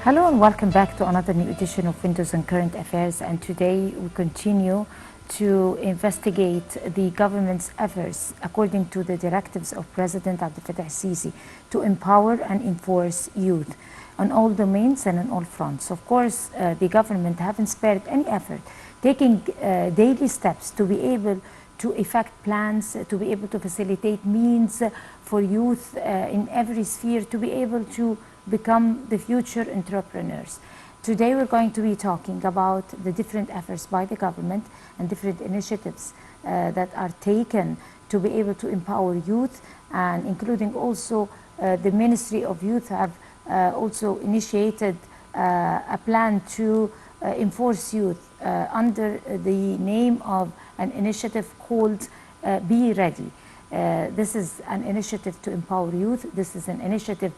Hello and welcome back to another new edition of Windows on Current Affairs, and today we continue to investigate the government's efforts according to the directives of President Abdul Sisi to empower and enforce youth on all domains and on all fronts. Of course, the government haven't spared any effort taking daily steps to be able to effect plans, to be able to facilitate means for youth in every sphere to be able to become the future entrepreneurs. Today we're going to be talking about the different efforts by the government and different initiatives that are taken to be able to empower youth, and including also the Ministry of Youth have also initiated a plan to enforce youth under the name of an initiative called Be Ready. This is an initiative to empower youth. This is an initiative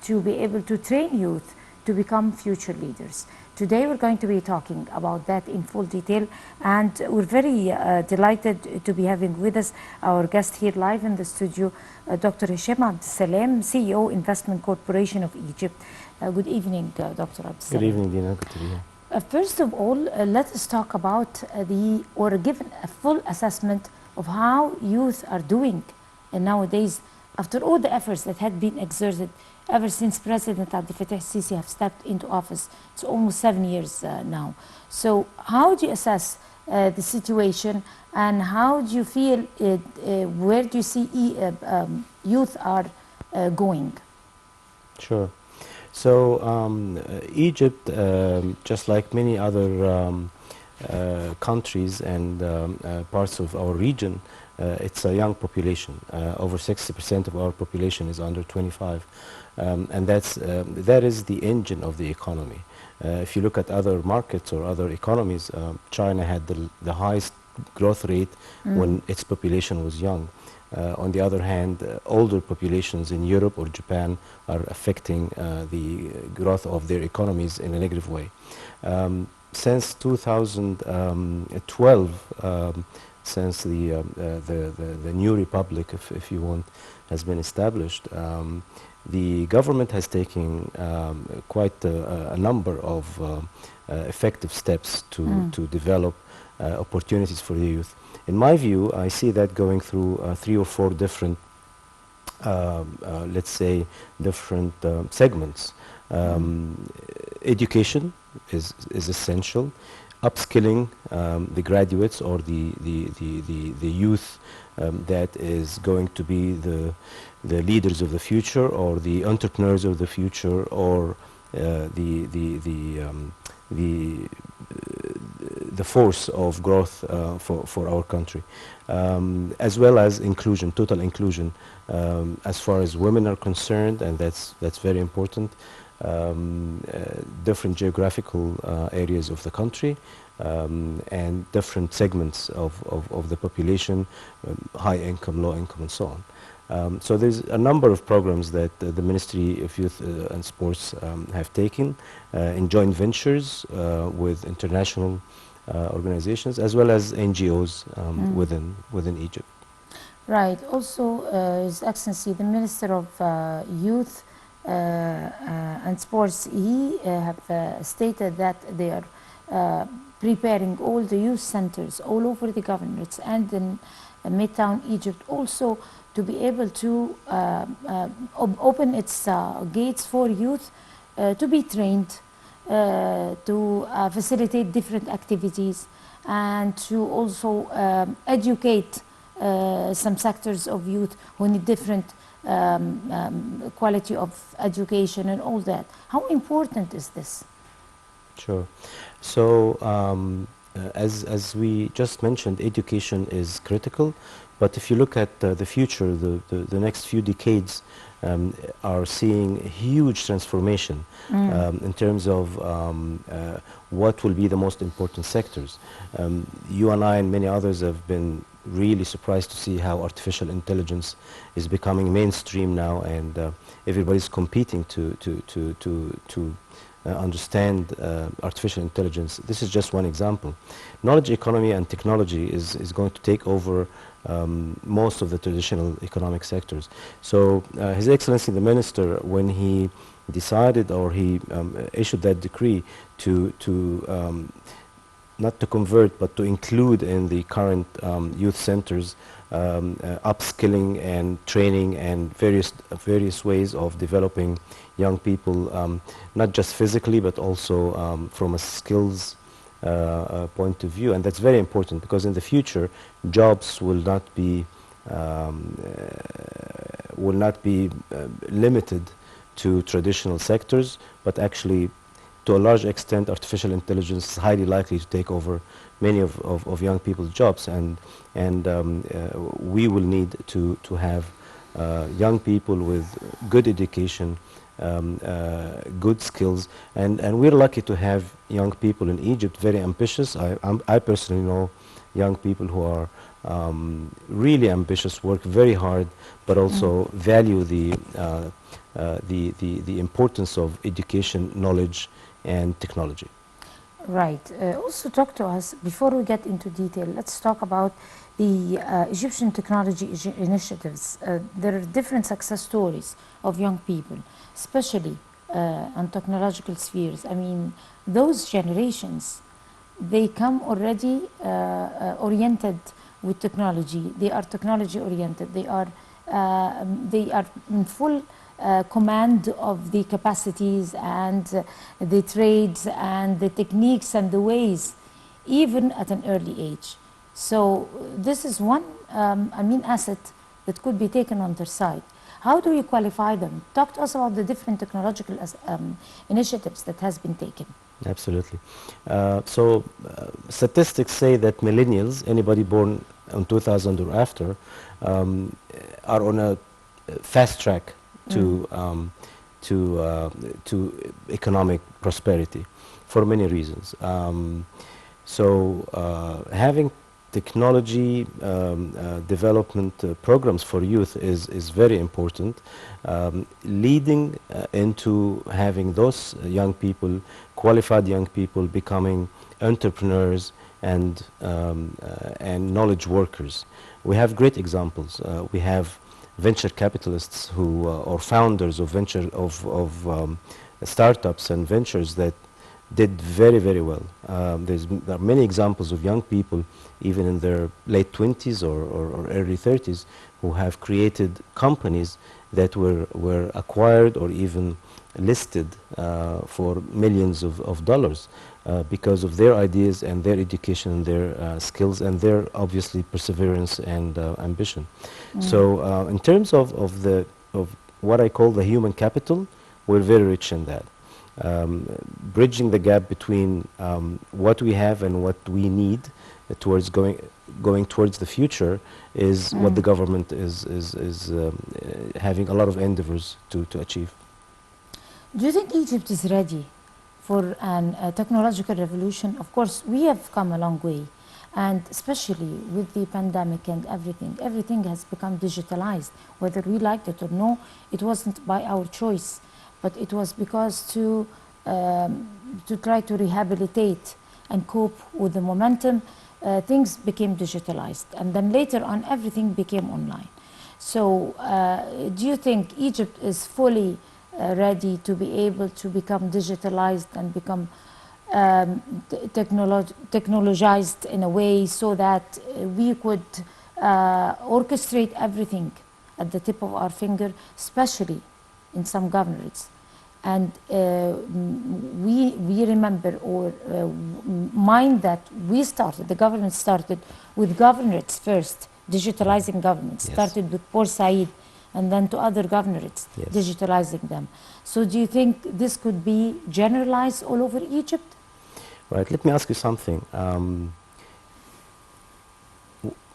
to be able to train youth to become future leaders. Today we're going to be talking about that in full detail, and we're very delighted to be having with us our guest here live in the studio, Dr. Hisham Salam, CEO, Investment Corporation of Egypt. Good evening, Dr. Abdul. Good evening, Dina. Good to be here. First of all, let us talk about or give a full assessment of how youth are doing nowadays after all the efforts that had been exerted ever since President Abdul Sisi have stepped into office. It's almost 7 years now. So how do you assess the situation, and how do you feel, where do you see youth are going? Sure. So Egypt, just like many other countries and parts of our region, it's a young population. Over 60% of our population is under 25. And that is the engine of the economy. If you look at other markets or other economies, China had the highest growth rate when its population was young. On the other hand, older populations in Europe or Japan are affecting the growth of their economies in a negative way. Since 2012, since the new republic, if you want, has been established, the government has taken quite a number of effective steps to develop opportunities for the youth. In my view, I see that going through 3 or 4 different, let's say, different segments. Education is essential. Upskilling the graduates or the youth that is going to be the leaders of the future, or the entrepreneurs of the future, or the force of growth for our country, as well as inclusion, total inclusion, as far as women are concerned, and that's very important. Different geographical areas of the country, and different segments of the population, high income, low income, and so on. So there's a number of programs that the Ministry of Youth and Sports have taken in joint ventures with international organizations, as well as NGOs within Egypt. Right. Also, His Excellency, the Minister of Youth and Sports, he have stated that they are preparing all the youth centers all over the governorates and in Midtown Egypt also to be able to open its gates for youth to be trained, to facilitate different activities, and to also educate some sectors of youth who need different quality of education and all that. How important is this? Sure. So as we just mentioned, education is critical, but if you look at the future, the next few decades are seeing huge transformation in terms of what will be the most important sectors. You and I and many others have been really surprised to see how artificial intelligence is becoming mainstream now, and everybody's competing to understand artificial intelligence. This is just one example. Knowledge economy and technology is going to take over most of the traditional economic sectors. So His Excellency the Minister, when he decided or he issued that decree to not to convert, but to include in the current youth centers upskilling and training and various ways of developing young people, not just physically, but also from a skills point of view. And that's very important, because in the future, jobs will not be limited to traditional sectors, but actually, to a large extent, artificial intelligence is highly likely to take over many of young people's jobs, and we will need to have young people with good education, good skills, and we're lucky to have young people in Egypt, very ambitious. I personally know young people who are really ambitious, work very hard, but also value the importance of education, knowledge, and technology. Right. Also talk to us, before we get into detail, let's talk about the Egyptian technology initiatives. There are different success stories of young people, especially on technological spheres. I mean, those generations, they come already oriented with technology. They are technology oriented. They are in full command of the capacities and the trades and the techniques and the ways, even at an early age. So this is one, asset that could be taken on their side. How do you qualify them? Talk to us about the different technological initiatives that has been taken. Absolutely. Statistics say that millennials, anybody born in 2000 or after, are on a fast track to economic prosperity for many reasons. Having technology development programs for youth is very important, leading into having those young people, qualified young people, becoming entrepreneurs and knowledge workers. We have great examples. We have venture capitalists who or founders of startups and ventures that did very, very well. There are many examples of young people, even in their late 20s or early 30s, who have created companies that were acquired or even listed for millions of dollars because of their ideas and their education and their skills and their, obviously, perseverance and ambition. So in terms of what I call the human capital, we're very rich in that. Bridging the gap between what we have and what we need towards going towards the future is what the government is having a lot of endeavors to achieve. Do you think Egypt is ready for a technological revolution? Of course, we have come a long way, and especially with the pandemic and everything has become digitalized. Whether we liked it or no, it wasn't by our choice, but it was because to try to rehabilitate and cope with the momentum, things became digitalized, and then later on everything became online. So do you think Egypt is fully ready to be able to become digitalized and become technologized in a way so that we could orchestrate everything at the tip of our finger, especially in some governorates? And we remember or mind that the government started with governorates first, digitalizing governments. Yes. Started with Port Said and then to other governorates, Yes. digitalizing them. So do you think this could be generalized all over Egypt? Right, let me ask you something.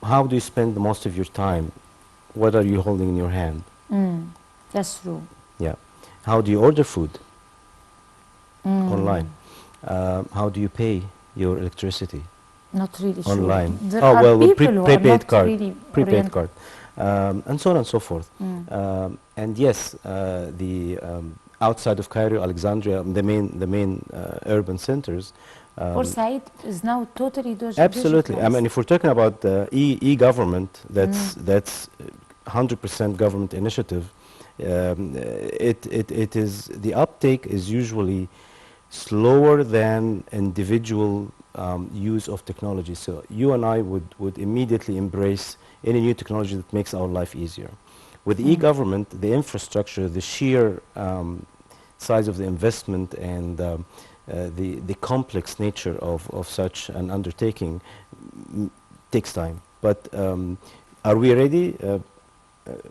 How do you spend the most of your time? What are you holding in your hand? That's true. Yeah. How do you order food? Online. How do you pay your electricity? Not really Online. sure. There Oh, are well, with people who are prepaid not card. really Prepaid oriented. card. and so on and so forth. And yes, the outside of Cairo, Alexandria, the main urban centers. Foresight is now totally Absolutely. I digitalized. mean, if we're talking about e-government, that's 100% government initiative. It is, the uptake is usually slower than individual use of technology. So you and I would immediately embrace any new technology that makes our life easier. With e-government, the infrastructure, the sheer size of the investment, and the complex nature of such an undertaking takes time. But are we ready?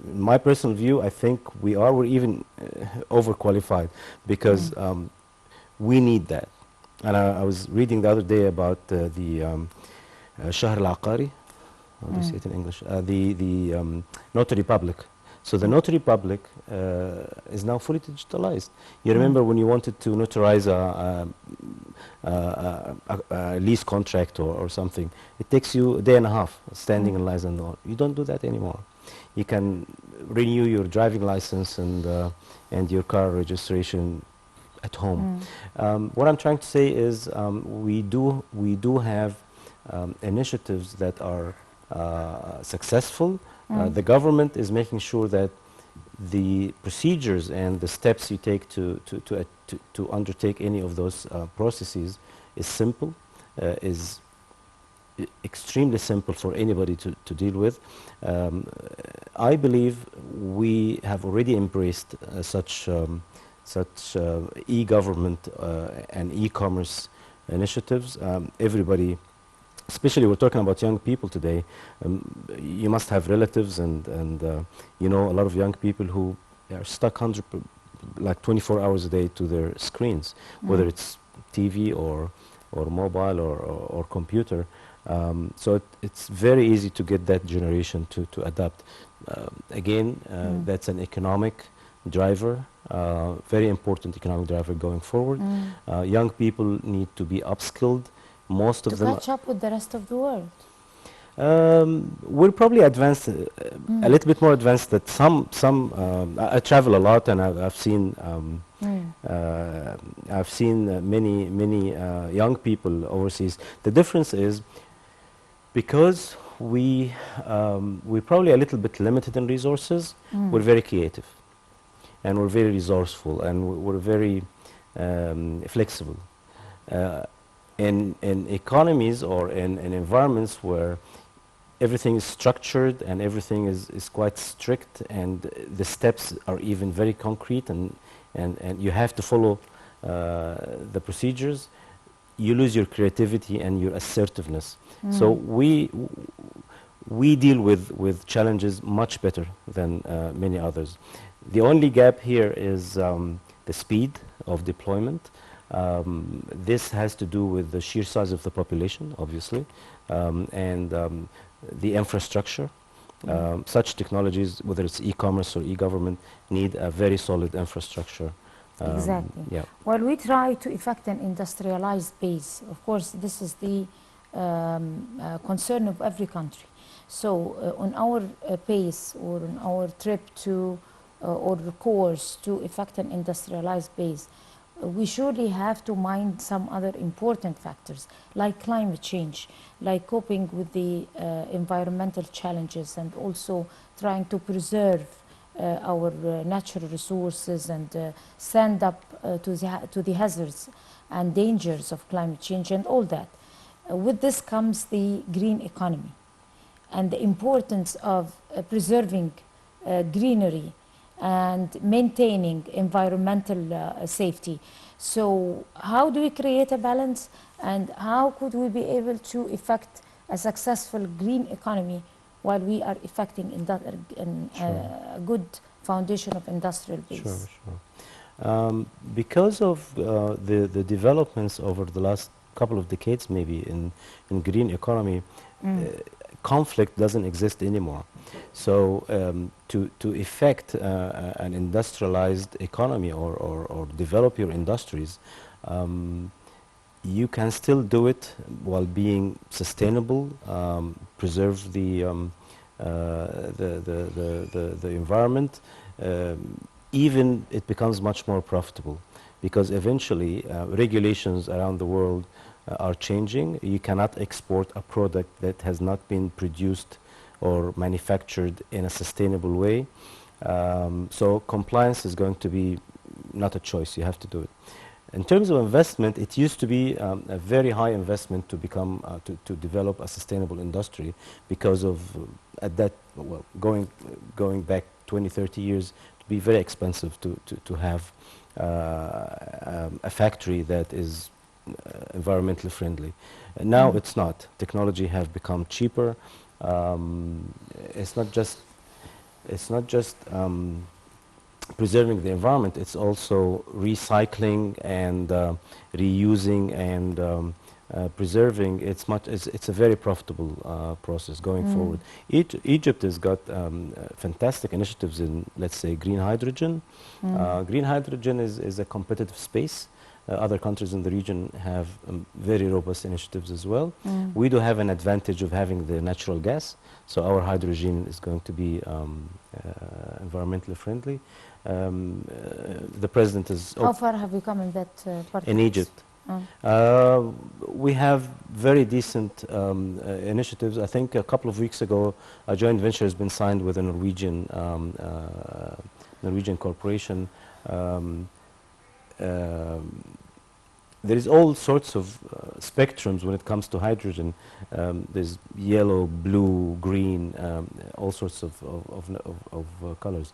In my personal view, I think we are. We're even overqualified, because we need that. And I was reading the other day about the Shahr al-Aqari, how do you say it in English? The notary public. So the notary public is now fully digitalized. You remember when you wanted to notarize a lease contract or something, it takes you a day and a half standing in lines and all. You don't do that anymore. You can renew your driving license and your car registration at home. What I'm trying to say is we do have initiatives that are successful. The government is making sure that the procedures and the steps you take to undertake any of those processes is simple, is extremely simple for anybody to deal with. I believe we have already embraced such e-government and e-commerce initiatives. Everybody, especially we're talking about young people today, you must have relatives and you know, a lot of young people who are stuck like 24 hours a day to their screens, whether it's TV or mobile or computer. So it's very easy to get that generation to adapt. Again, that's an economic driver, very important economic driver going forward. Young people need to be upskilled. Most of them to catch up with the rest of the world. We're probably advanced, a little bit more advanced than some. I travel a lot, and I've seen many young people overseas. The difference is because we're probably a little bit limited in resources. We're very creative, and we're very resourceful, and we're very flexible. In economies or in environments where everything is structured and everything is quite strict, and the steps are even very concrete, and you have to follow the procedures, you lose your creativity and your assertiveness. So we deal with challenges much better than many others. The only gap here is the speed of deployment. This has to do with the sheer size of the population, obviously, and the infrastructure. Such technologies, whether it's e-commerce or e-government, need a very solid infrastructure. Exactly. Yeah. While we try to effect an industrialized base, of course, this is the concern of every country. So on our pace or on our trip to or course to effect an industrialized base, we surely have to mind some other important factors like climate change, like coping with the environmental challenges, and also trying to preserve our natural resources and stand up to the hazards and dangers of climate change and all that. With this comes the green economy and the importance of preserving greenery and maintaining environmental safety. So how do we create a balance, and how could we be able to effect a successful green economy while we are effecting a good foundation of industrial base? Sure. Because of the developments over the last couple of decades, maybe in green economy, conflict doesn't exist anymore. So to effect an industrialized economy or develop your industries, you can still do it while being sustainable, preserve the the environment, even it becomes much more profitable, because eventually regulations around the world are changing. You cannot export a product that has not been produced or manufactured in a sustainable way. So compliance is going to be not a choice, you have to do it. In terms of investment, it used to be a very high investment to become, to develop a sustainable industry, because of, at that, well, going back 20, 30 years, to be very expensive to have a factory that is environmentally friendly. Now it's not. Technology have become cheaper. It's not just preserving the environment, it's also recycling and reusing and preserving. It's a very profitable process going forward. Egypt has got fantastic initiatives in, let's say, green hydrogen. Green hydrogen is a competitive space. Other countries in the region have very robust initiatives as well. We do have an advantage of having the natural gas, so our hydrogen is going to be environmentally friendly. The president is... How far have you come in that part? In Egypt. We have very decent initiatives. I think a couple of weeks ago, a joint venture has been signed with a Norwegian corporation. There is all sorts of spectrums when it comes to hydrogen. There's yellow, blue, green, all sorts of colors.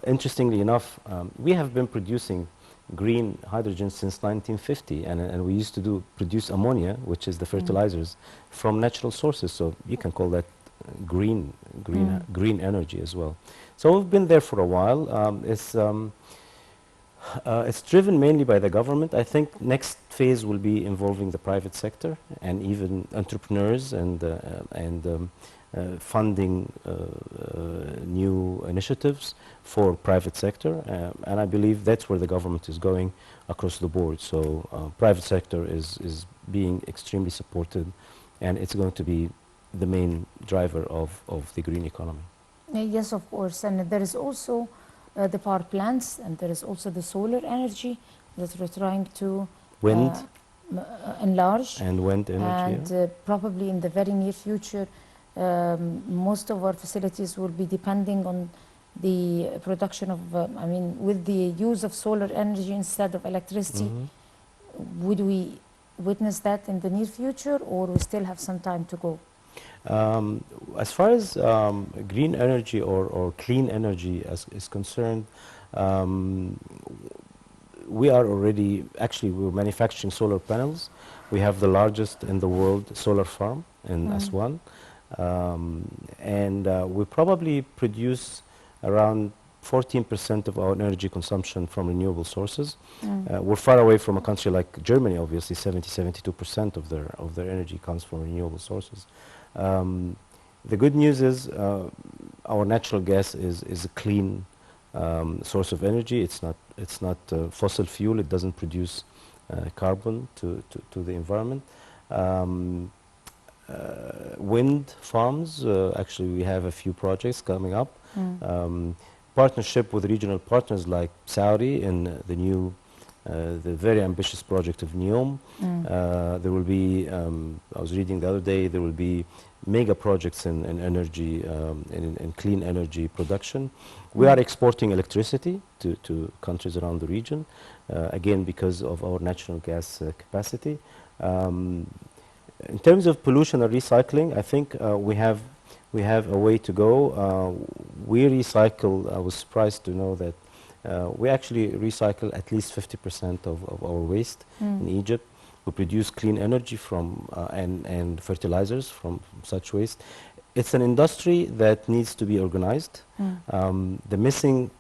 Interestingly enough, we have been producing green hydrogen since 1950, and we used to produce ammonia, which is the fertilizers, from natural sources. So you can call that green energy as well. So we've been there for a while. It's driven mainly by the government. I think next phase will be involving the private sector and even entrepreneurs and funding new initiatives for private sector. And I believe that's where the government is going across the board. So private sector is being extremely supported, and it's going to be the main driver of the green economy. Yes, of course. And there is also the power plants, and there is also the solar energy that we're trying to wind enlarge. And wind energy. And probably in the very near future, most of our facilities will be depending on the production of, I mean, with the use of solar energy instead of electricity. Would we witness that in the near future, or we still have some time to go? As far as green energy or clean energy is concerned, we are already, actually we're manufacturing solar panels. We have the largest in the world solar farm in Aswan. And we probably produce around 14% of our energy consumption from renewable sources. We're far away from a country like Germany, obviously 72% of their energy comes from renewable sources. The good news is our natural gas is a clean source of energy. It's not fossil fuel. It doesn't produce carbon to the environment. Wind farms, actually we have a few projects coming up. Partnership with regional partners like Saudi in the very ambitious project of NEOM. There will be, I was reading the other day, there will be mega projects in energy, in clean energy production. We are exporting electricity to countries around the region, again because of our natural gas capacity. In terms of pollution or recycling, I think we have a way to go. We recycle, I was surprised to know that we actually recycle at least 50% of our waste in Egypt. We produce clean energy from and fertilizers from such waste. It's an industry that needs to be organized. The missing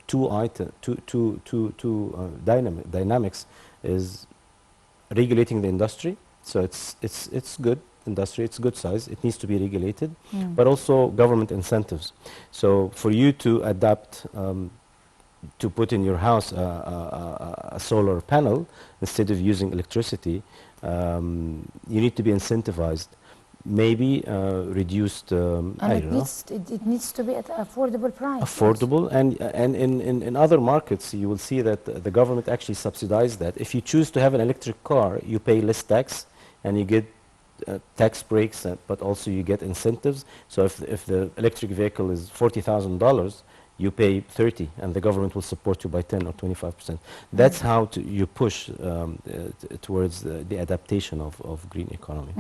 dynamics is regulating the industry. So it's good industry, it's good size, it needs to be regulated, but also government incentives. So for you to adapt to put in your house a solar panel instead of using electricity, you need to be incentivized. maybe reduced, And I don't know, it needs to be at affordable price. affordable. And in other markets, you will see that the government actually subsidizes that. If you choose to have an electric car, you pay less tax, and you get tax breaks, but also you get incentives. So if the electric vehicle is $40,000, you pay 30, and the government will support you by 10 or 25%. That's how you push towards the adaptation of green economy.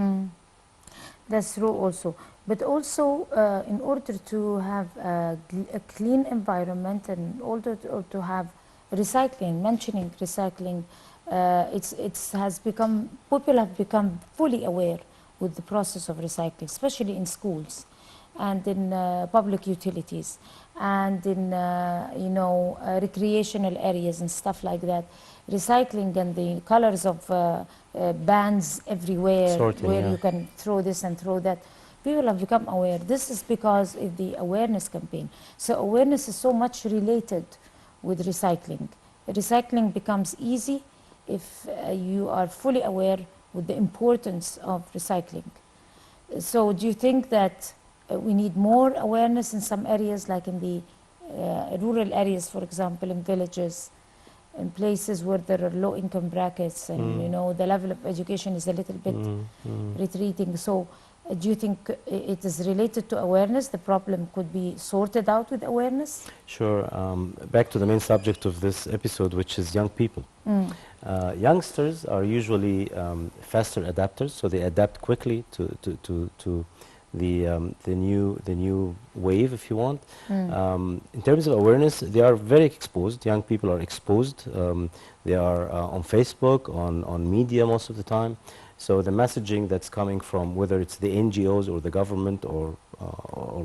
That's true also. But also, in order to have a clean environment and in order to have recycling, mentioning recycling, people have become fully aware with the process of recycling, especially in schools and in public utilities and in recreational areas and stuff like that. Recycling and the colors of bans everywhere, Sorting, where yeah. you can throw this and throw that. People have become aware. This is because of the awareness campaign. So awareness is so much related with recycling. Recycling becomes easy if you are fully aware with the importance of recycling. So do you think that we need more awareness in some areas, like in the rural areas, for example, in villages, in places where there are low income brackets and the level of education is a little bit retreating? So do you think it is related to awareness? The problem could be sorted out with awareness? Sure. Back to the main subject of this episode, which is young people. Youngsters are usually faster adapters, so they adapt quickly to the new wave, if you want. In terms of awareness, they are very exposed. Young people are exposed. They are on Facebook, on media most of the time. So the messaging that's coming from, whether it's the NGOs or the government or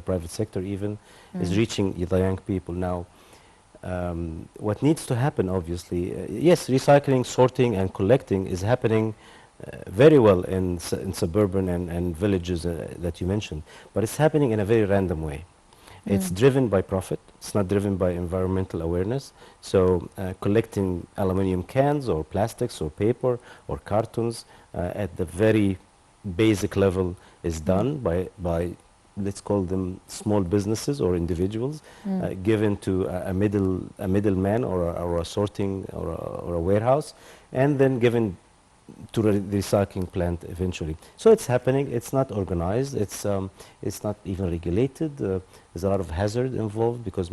private sector even, is reaching the young people. Now, what needs to happen, obviously, yes, recycling, sorting, and collecting is happening very well in suburban and villages that you mentioned, but it's happening in a very random way. It's driven by profit. It's not driven by environmental awareness. So collecting aluminum cans or plastics or paper or cartons at the very basic level is done by let's call them small businesses or individuals, given to a middleman or a sorting or a warehouse, and then given to the recycling plant eventually. So it's happening. It's not organized. It's not even regulated. There's a lot of hazard involved because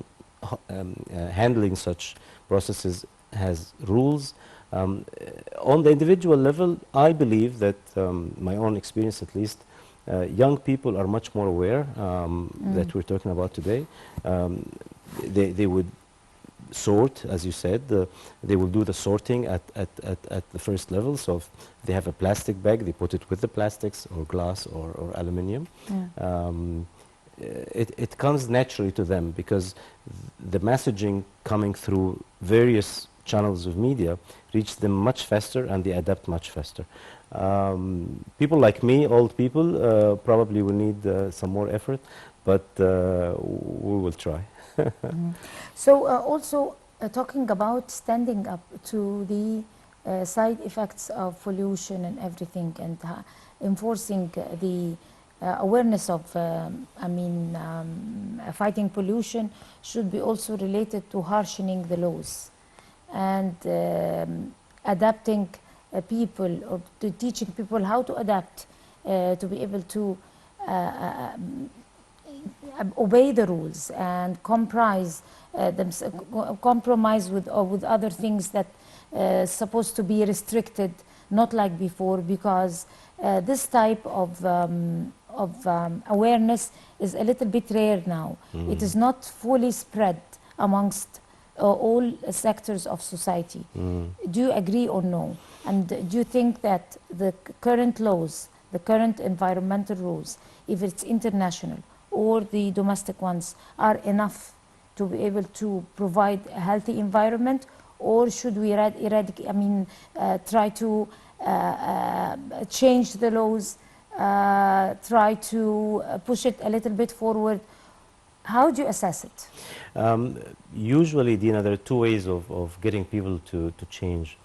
handling such processes has rules. On the individual level, I believe that my own experience, at least, young people are much more aware that we're talking about today. They would sort, as you said. They will do the sorting at the first level. So if they have a plastic bag, they put it with the plastics or glass or aluminum. It comes naturally to them because the messaging coming through various channels of media reach them much faster and they adapt much faster. People like me, old people, probably will need some more effort, but we will try. So also talking about standing up to the side effects of pollution and everything, and enforcing the awareness of, fighting pollution should be also related to harshening the laws and adapting people, or to teaching people how to adapt to be able to obey the rules and compromise with other things that supposed to be restricted, not like before, because this type of awareness is a little bit rare now. It is not fully spread amongst all sectors of society. Do you agree or no? And do you think that the current laws, the current environmental rules, if it's international or the domestic ones, are enough to be able to provide a healthy environment, or should we try to change the laws, try to push it a little bit forward? How do you assess it? Usually, Dina, there are two ways of getting people to change.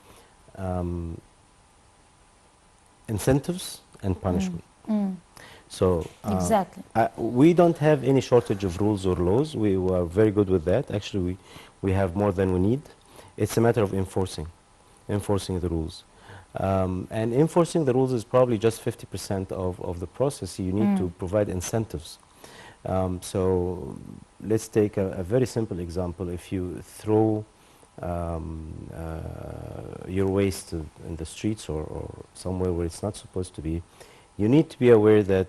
Incentives and punishment. So Exactly. we don't have any shortage of rules or laws. We are very good with that. Actually, we have more than we need. It's a matter of enforcing the rules. And enforcing the rules is probably just 50% of the process. You need to provide incentives. So let's take a very simple example. If you throw your waste in the streets or somewhere where it's not supposed to be, you need to be aware that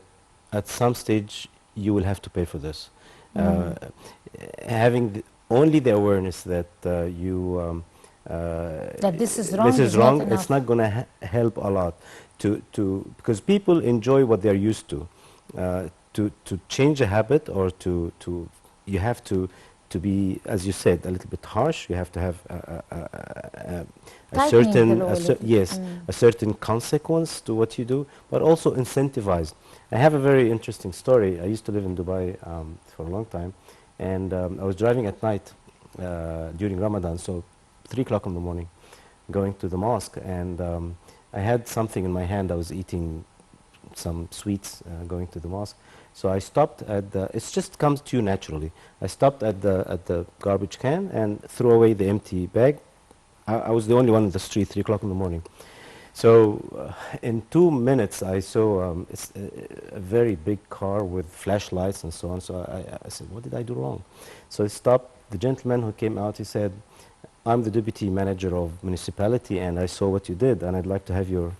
at some stage you will have to pay for this. Having only the awareness that That this is this wrong is is not wrong, enough. it's not going to help a lot because people enjoy what they're used to. To change a habit or you have to be, as you said, a little bit harsh. You have to have a Tightening the certain law a little. yes, a certain consequence to what you do, but also incentivized. I have a very interesting story. I used to live in Dubai for a long time, and I was driving at night during Ramadan, so 3 o'clock in the morning, going to the mosque, and I had something in my hand. I was eating some sweets going to the mosque. So I stopped at the, it just comes to you naturally. I stopped at the garbage can and threw away the empty bag. I was the only one in the street, 3 o'clock in the morning. So in 2 minutes I saw a very big car with flashlights and so on. So I said, what did I do wrong? So I stopped. The gentleman who came out, he said, I'm the deputy manager of municipality and I saw what you did and I'd like to have your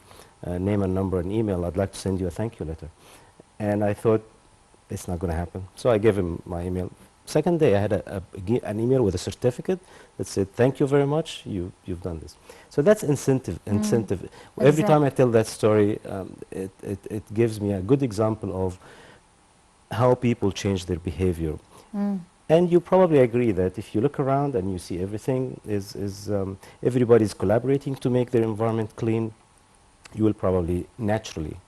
name and number and email. I'd like to send you a thank you letter. And I thought, it's not going to happen. So I gave him my email. Second day, I had an email with a certificate that said, thank you very much, you've done this. So that's incentive. Every time I tell that story, it gives me a good example of how people change their behavior. And you probably agree that if you look around and you see everything everybody's collaborating to make their environment clean, you will probably naturally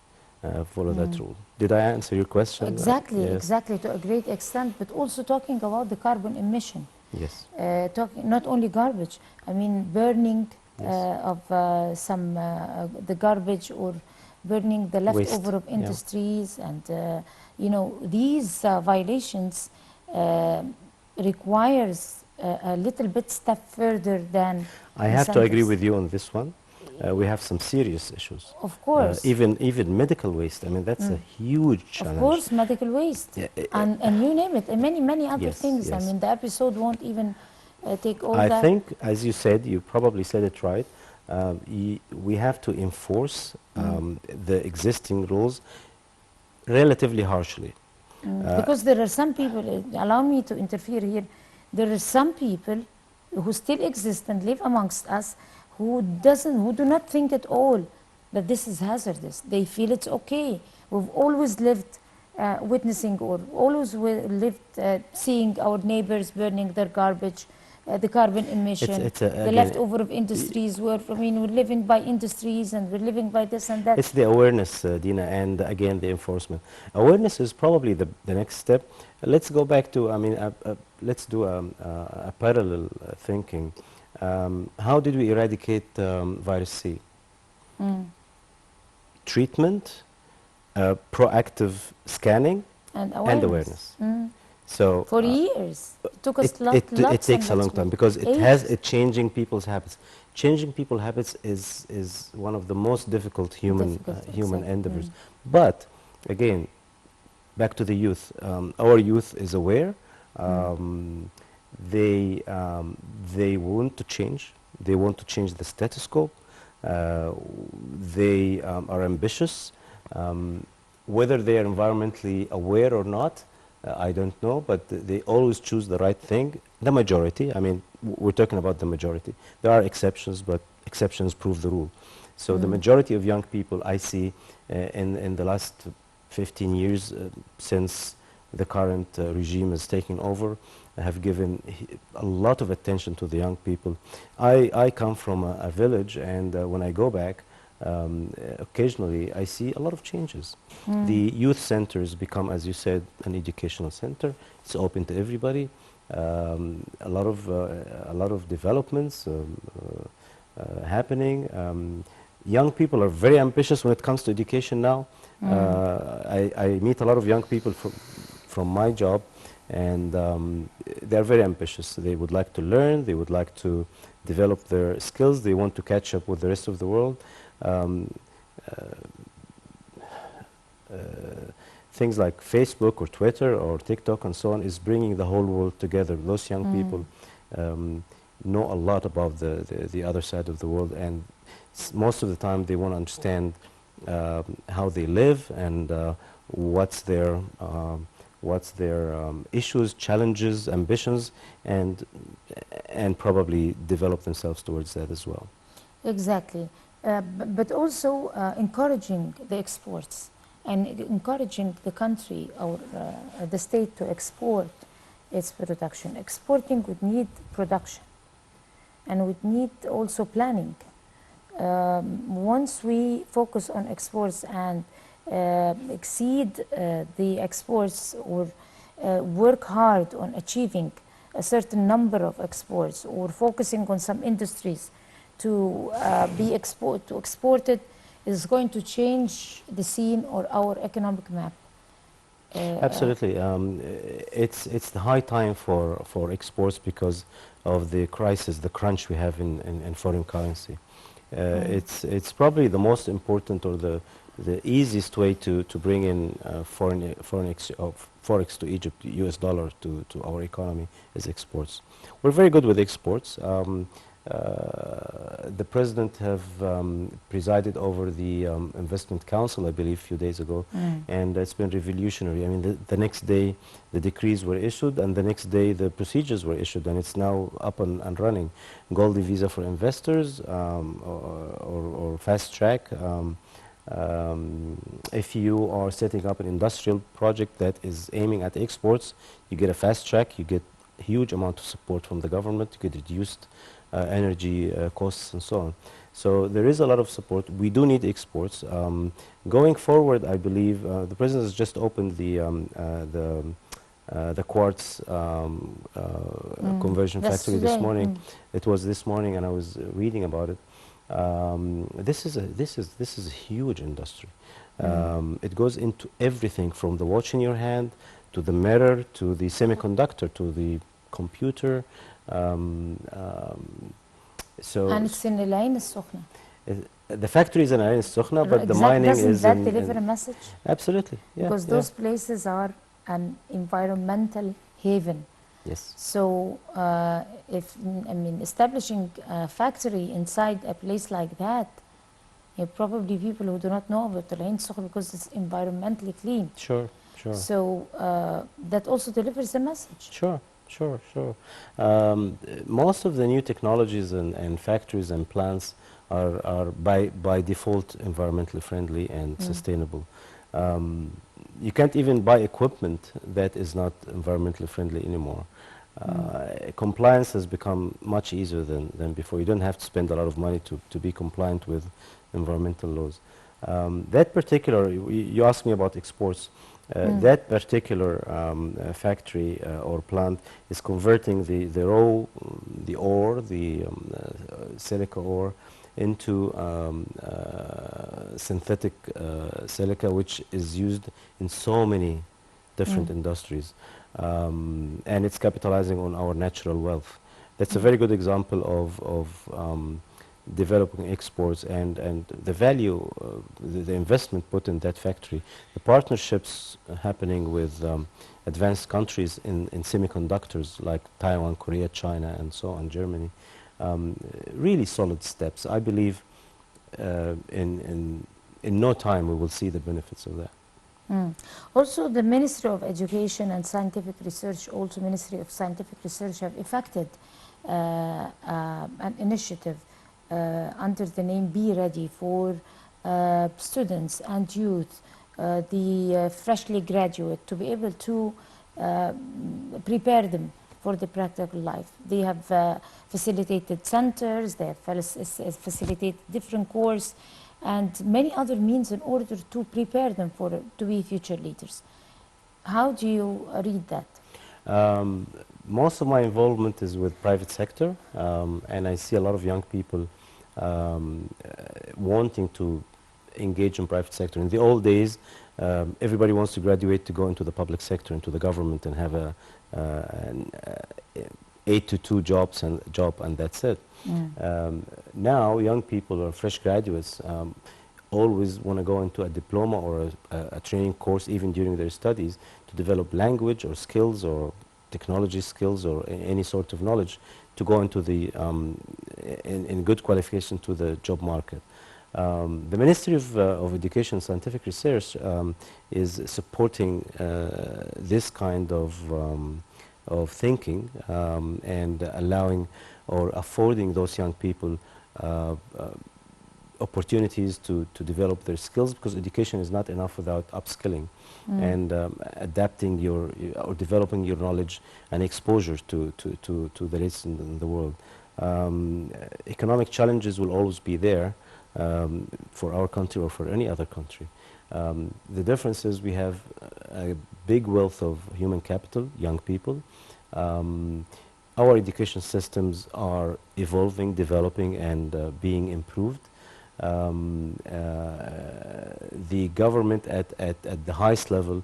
follow that rule. Did I answer your question? Exactly, Yes. exactly, to a great extent, but also talking about the carbon emission. Yes. Talking not only garbage, I mean burning of the garbage or burning the leftover of industries, and you know, these violations requires a little bit step further than I have to agree incentives. with you on this one. We have some serious issues. Of course. Even medical waste. I mean, that's a huge challenge. Of course, medical waste, and you name it, and many other Yes, things. I yes. mean, the episode won't even take all I that. think, as you said, you probably said it right. We have to enforce the existing rules relatively harshly. Because there are some people, allow me to interfere here, there are some people who still exist and live amongst us who do not think at all that this is hazardous. They feel it's okay. We've always lived witnessing, or always lived seeing our neighbors burning their garbage, the carbon emission, the again, leftover of industries. We're living by industries and we're living by this and that. It's the awareness, Dina, and again, the enforcement. Awareness is probably the next step. Let's go back to, I mean, let's do a parallel thinking. How did we eradicate virus C? Treatment, proactive scanning, And and awareness. So for years. It took us it takes a long time because it changing people's habits. Changing people's habits is one of the most difficult human endeavors. But again, back to the youth. Our youth is aware. They want to change. They want to change the status quo. They are ambitious. Whether they are environmentally aware or not, I don't know, but they always choose the right thing. The majority, I mean, we're talking about the majority. There are exceptions, but exceptions prove the rule. So the majority of young people I see in the last 15 years since the current regime is taking over have given a lot of attention to the young people. I come from a village, and when I go back, occasionally I see a lot of changes. The youth centers become, as you said, an educational center. It's open to everybody. A lot of developments happening. young people are very ambitious when it comes to education now. I meet a lot of young people from my job, and they're very ambitious. They would like to learn, they would like to develop their skills, they want to catch up with the rest of the world. Um, Things like Facebook or Twitter or TikTok and so on is bringing the whole world together. Those young people know a lot about the other side of the world, and most of the time they want to understand how they live and what's their issues, challenges, ambitions, and probably develop themselves towards that as well. Exactly. But also encouraging the exports and encouraging the country or the state to export its production. Exporting would need production and would need also planning. Once we focus on exports and exceed the exports or work hard on achieving a certain number of exports or focusing on some industries to be exported is going to change the scene or our economic map. Absolutely. It's the high time for exports because of the crisis, the crunch we have in foreign currency. It's probably the most important or the easiest way to bring in forex to Egypt, US dollar to our economy is exports. We're very good with exports. The president have presided over the investment council, I believe, a few days ago, and it's been revolutionary. I mean, the next day the decrees were issued, and the next day the procedures were issued, and it's now up and running. Goldie visa for investors, or fast track. If you are setting up an industrial project that is aiming at exports, you get a fast track, you get a huge amount of support from the government, you get reduced energy costs and so on. So there is a lot of support. We do need exports. Going forward, I believe the president has just opened the quartz conversion factory this morning. It was this morning, and I was reading about it. This is a huge industry. It goes into everything from the watch in your hand to the mirror to the semiconductor to the computer. And it's in Al Ain al-Sukhna. The factory is in Al Ain al-Sukhna, but the mining is Doesn't that deliver a message? Absolutely, yeah. Because those places are an environmental haven. Yes. So establishing a factory inside a place like that, probably people who do not know about Al Ain al-Sukhna because it's environmentally clean. Sure, sure. So that also delivers a message. Sure. Sure, sure. Most of the new technologies and factories and plants are by default environmentally friendly and sustainable. You can't even buy equipment that is not environmentally friendly anymore. Compliance has become much easier than before. You don't have to spend a lot of money to be compliant with environmental laws. That particular, you asked me about exports. That particular factory or plant is converting the ore, the silica ore, into synthetic silica, which is used in so many different industries, and it's capitalizing on our natural wealth. That's a very good example of developing exports and the value, the investment put in that factory, the partnerships happening with advanced countries in semiconductors like Taiwan, Korea, China, and so on, Germany. Really solid steps. I believe in no time we will see the benefits of that. Also, the Ministry of Education and Scientific Research, also Ministry of Scientific Research, have effected an initiative under the name Be Ready for students and youth, the freshly graduate, to be able to prepare them for the practical life. They have facilitated centers, they have facilitated different courses and many other means in order to prepare them to be future leaders. How do you read that? Most of my involvement is with private sector, and I see a lot of young people wanting to engage in private sector. In the old days, everybody wants to graduate to go into the public sector, into the government, and have an 8 to 2 job, and that's it. Now, young people or fresh graduates always want to go into a diploma or a training course, even during their studies, to develop language or skills or technology skills or any sort of knowledge to go into the in good qualification to the job market. The Ministry of Education and Scientific Research is supporting this kind of thinking and allowing or affording those young people opportunities to develop their skills, because education is not enough without upskilling and adapting or developing your knowledge and exposure to the latest in the world. Economic challenges will always be there for our country or for any other country. The difference is we have a big wealth of human capital, young people. Our education systems are evolving, developing, and being improved. The government at the highest level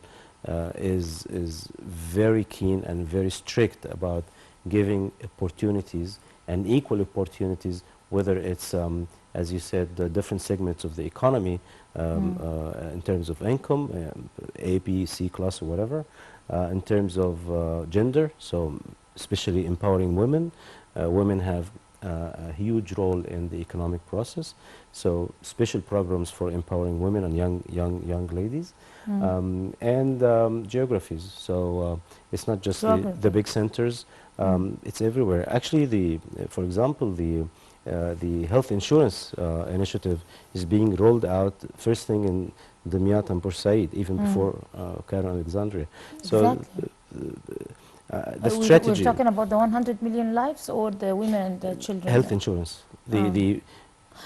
is very keen and very strict about giving opportunities and equal opportunities, whether it's, as you said, the different segments of the economy in terms of income, A, B, C class, or whatever, in terms of gender, so especially empowering women. Women have a huge role in the economic process, so special programs for empowering women and young ladies, and geographies. So it's not just the big centers; it's everywhere. Actually, for example, the health insurance initiative is being rolled out first thing in Dimyat and Port Said, even before Cairo and Alexandria. So. The strategy. We're talking about the 100 million lives or the women and the children? Health insurance.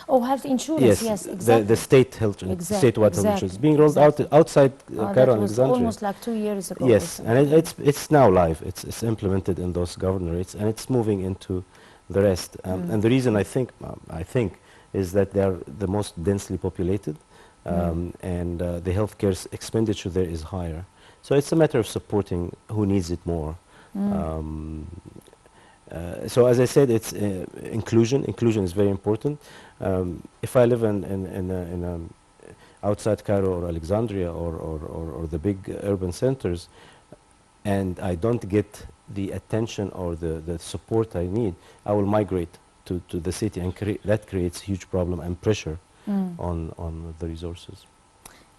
Oh, health insurance, yes, exactly. The state health, statewide health insurance being rolled out outside Cairo and Alexandria. Almost like 2 years ago. Yes, and it's now live. It's implemented in those governorates, and it's moving into the rest. And the reason I think is that they are the most densely populated, and the healthcare expenditure there is higher. So it's a matter of supporting who needs it more. So as I said, it's inclusion. Inclusion is very important. If I live in outside Cairo or Alexandria or the big urban centers, and I don't get the attention or the support I need, I will migrate to the city, and that creates huge problem and pressure on the resources.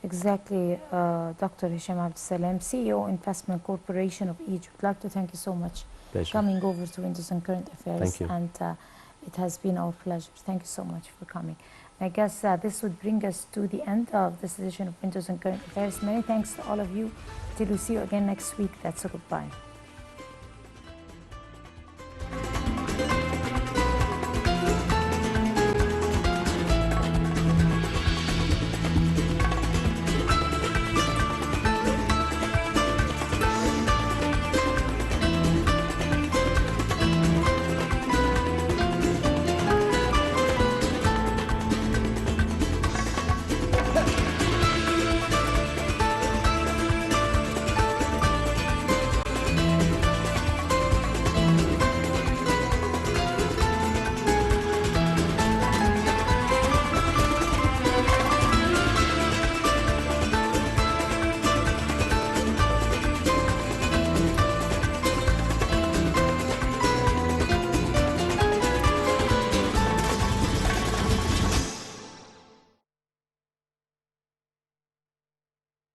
Exactly, Dr. Hisham Abdul Salam, CEO, Investment Corporation of Egypt. I'd like to thank you so much for coming over to Windows and Current Affairs. Thank you. And it has been our pleasure. Thank you so much for coming. I guess this would bring us to the end of this edition of Windows and Current Affairs. Many thanks to all of you. Till we see you again next week. That's a goodbye.